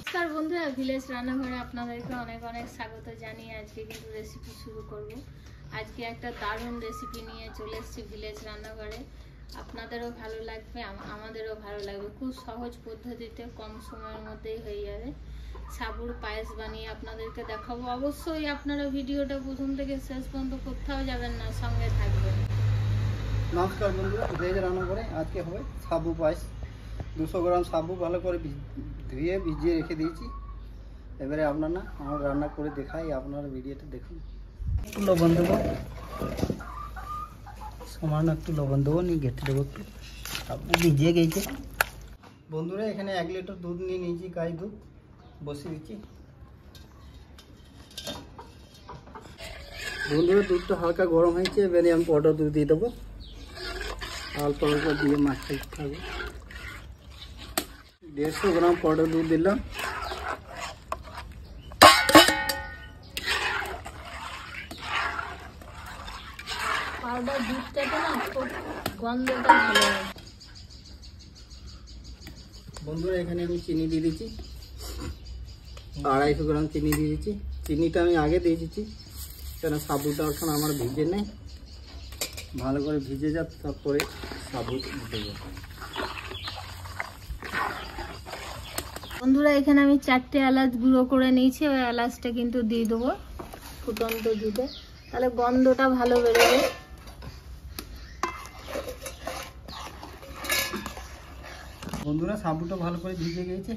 নমস্কার বন্ধুরা, ভিলেজ রান্নাঘরে আপনাদেরকে অনেক অনেক স্বাগত জানিয়ে আজকে কিন্তু রেসিপি শুরু করব। আজকে একটা দারুণ রেসিপি নিয়ে চলে এসেছি ভিলেজ রান্নাঘরে। আপনাদেরও ভালো লাগবে, আমাদেরও ভালো লাগবে। খুব সহজ পদ্ধতিতে কম সময়ের মধ্যেই হয়ে যাবে। সাবুর পায়েস বানিয়ে আপনাদেরকে দেখাবো। অবশ্যই আপনারা ভিডিওটা প্রথম থেকে শেষ পর্যন্ত কোথাও যাবেন না, সঙ্গে থাকবেন। নমস্কার বন্ধুরা, ভিলেজ রান্নাঘরে আজকে হবে সাবু পায়েস। 200 গ্রাম সাবু ভালো করে ধুয়ে ভিজিয়ে রেখে দিয়েছি। এবারে আপনারা আমার রান্না করে দেখাই, আপনারা ভিডিওটা দেখুন। একটু লবণ দেবো, সামান্য একটু লবণ দেবো, নিয়ে ঘেটে দেবো একটু। সাবু ভিজিয়ে গেছে বন্ধুরা। এখানে 1 লিটার দুধ নিয়ে নিয়েছি, গাই দুধ বসিয়ে দিচ্ছি। বন্ধুরা দুধটা হালকা গরম হয়েছে, এবারে আমি পাউডার দুধ দিয়ে দেবো। অল্প অল্প দিয়ে মাছটা খাবো। 150 গ্রাম পাউডার দুধ দিলাম। পাউডার দুধটাতে না খুব গন্ধটা ভালো হয়। বন্ধুরা এখানে আমি চিনি দিয়ে দিচ্ছি, 250 গ্রাম চিনি দিয়ে দিচ্ছি। চিনিটা আমি আগে দিয়ে দিচ্ছি, কেন সাবুটা এখন আমার ভিজে নেই। ভালো করে ভিজে যাক, তারপরে সাবু দেবো। বন্ধুরা এখানে আমি 4টে এলাচ গুঁড়ো করে নিয়েছি। ওই এলাচটা কিন্তু দিয়ে দেবো ফুটন্ত দুধে, তাহলে গন্ধটা ভালো বেরোবে। বন্ধুরা সাবুটা ভালো করে ভিজে গিয়েছে,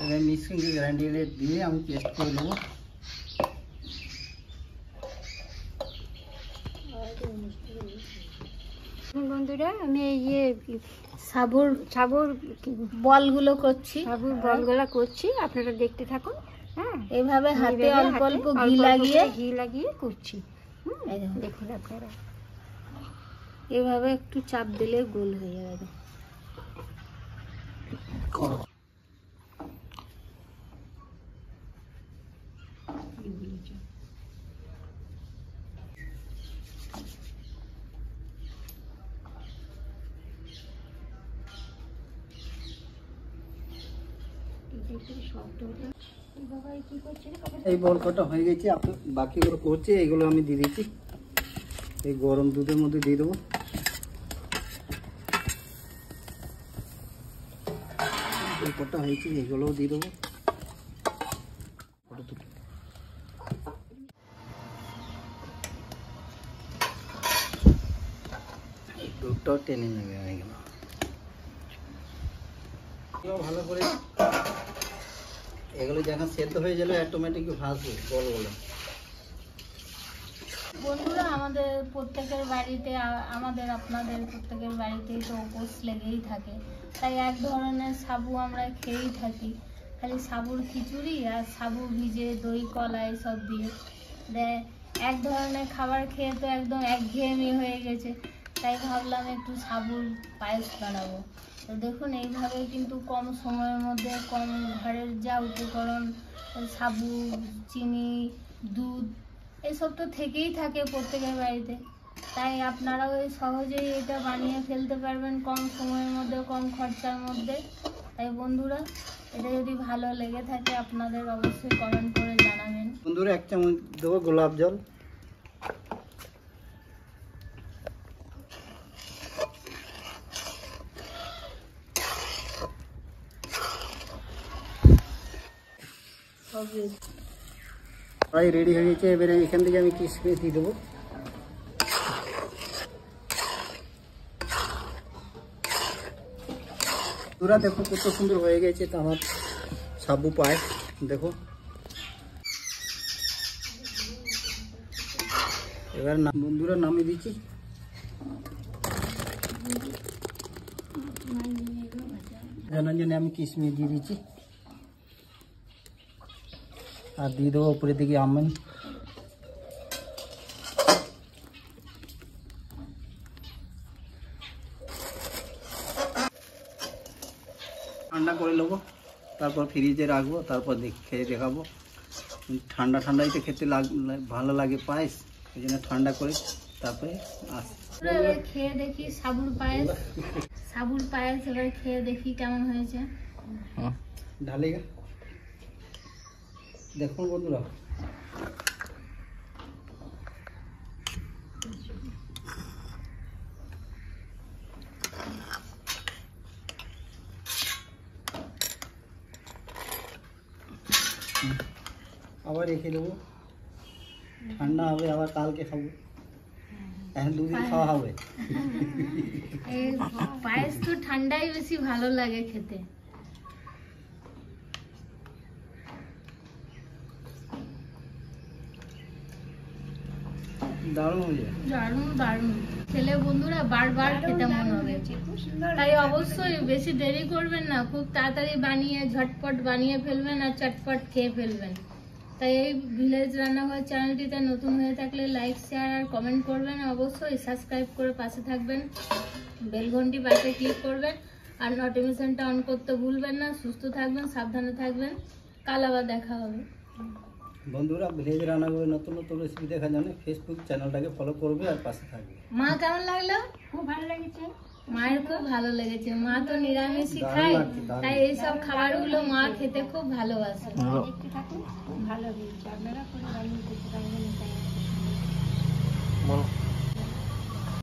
এবার মিক্সিং গ্রাইন্ডারে দিয়ে আমি পেস্ট করে নেবো। বন্ধুরা আমি সাবুর বলগুলো করছি, সাবুর বলগুলো করছি, আপনারা দেখতে থাকুন। হ্যাঁ, এইভাবে হাতে অল্প অল্প ঘি লাগিয়ে করছি। দেখুন আপনারা, এভাবে একটু চাপ দিলে গোল হয়ে যাবে। এই বল কটা হয়ে গেছে, আপনি বাকিগুলো করছে, এইগুলো আমি দিয়ে দিচ্ছি। এই গরম দুধের মধ্যে দিয়ে দেবো। এই কটা হয়েছে, এগুলোও দিয়ে দেবো। এই দুধটাও টেনে নেবে এগুলো ভালো করে। এগুলো যখন সেদ্ধ হয়ে গেলে অটোমেটিক ভাসবে বলগুলো। বন্ধুরা আমাদের প্রত্যেকের বাড়িতে, আপনাদের প্রত্যেকের বাড়িতেই তো উপোস লেগেই থাকে, তাই এক ধরনের সাবু আমরা খেয়েই থাকি। খালি সাবুর খিচুড়ি আর সাবু ভিজে দই কলা এসব দিয়ে দেয়। এক ধরনের খাবার খেয়ে তো একদম একঘেয়েমি হয়ে গেছে, তাই ভাবলাম একটু সাবুর পায়েস বানাবো। তো দেখুন এইভাবে কিন্তু কম সময়ের মধ্যে, কম ঘরের যা উপকরণ, সাবু, চিনি, দুধ এসব তো থেকেই থাকে প্রত্যেকের বাড়িতে, তাই আপনারাও সহজেই এটা বানিয়ে ফেলতে পারবেন কম সময়ের মধ্যে, কম খরচার মধ্যে। তাই বন্ধুরা এটা যদি ভালো লেগে থাকে আপনাদের অবশ্যই কমেন্ট করে জানাবেন। বন্ধুরা 1 চামচ দেবো গোলাপ জল। প্রায় রেডি হয়ে গেছে, এবারে এখান থেকে আমি কিশমিশ দিয়ে দেবো। পুরা দেখো কত সুন্দর হয়ে গেছে আমার সাবু পায়েস। দেখো এবার বন্ধুরা নামিয়ে দিচ্ছি। জানার জন্য আমি কিশমিশ দিয়ে দিচ্ছি, আর দিয়ে দেবো উপরের দিকে আমন। ঠান্ডা করে নেবো, তারপর ফ্রিজে রাখবো, তারপর খেয়ে দেখাবো। ঠান্ডাইতে খেতে ভালো লাগে পায়েস, এই জন্য ঠান্ডা করে তারপরে এবার খেয়ে দেখি সাবুর পায়েস। সাবুর পায়েস এবার খেয়ে দেখি কেমন হয়েছে। ঢালেগা দেখুন বন্ধুরা, আবার রেখে দেবো, ঠান্ডা হবে, আবার কালকে খাবো। এখন দুদিন খাওয়া হবে। এই পায়েস তো ঠান্ডাই বেশি ভালো লাগে খেতে। দারুণ হয়ে যায়। দারুণ দারুণ, খেলে বন্ধুরা বারবার খেতে মন হবে। তাই অবশ্যই বেশি দেরি করবেন না, খুব তাড়াতাড়ি বানিয়ে ঝটপট বানিয়ে ফেলবেন আর চটপট খেয়ে ফেলবেন। তাই এই ভিলেজ রান্নাঘর চ্যানেলটিতে নতুন হয়ে থাকলে লাইক শেয়ার আর কমেন্ট করবেন, অবশ্যই সাবস্ক্রাইব করে পাশে থাকবেন, বেল ঘন্টি পাশে ক্লিক করবেন আর নোটিফিকেশনটা অন করতে ভুলবেন না। সুস্থ থাকবেন, সাবধানে থাকবেন, কাল আবার দেখা হবে। বন্ধুরা ভিলেজ রান্নাঘরে নতুন নতুন রেসিপি দেখার জন্য ফেসবুক চ্যানেলটাকে ফলো করবে আর পাশে থাকবে। মা কেমন লাগলো? খুব ভালো লেগেছে। মায়ের খুব ভালো লেগেছে, মা তো নিরামিষই দারুণ খায়, লাগছে, দারুণ। তাই এইসব খাবারগুলো মা খেতে খুব ভালোবাসে। দেখতে থাকুন, খুব ভালো হয়েছে। আপনারা করে বানিয়ে খেতে পারবেন। বলো।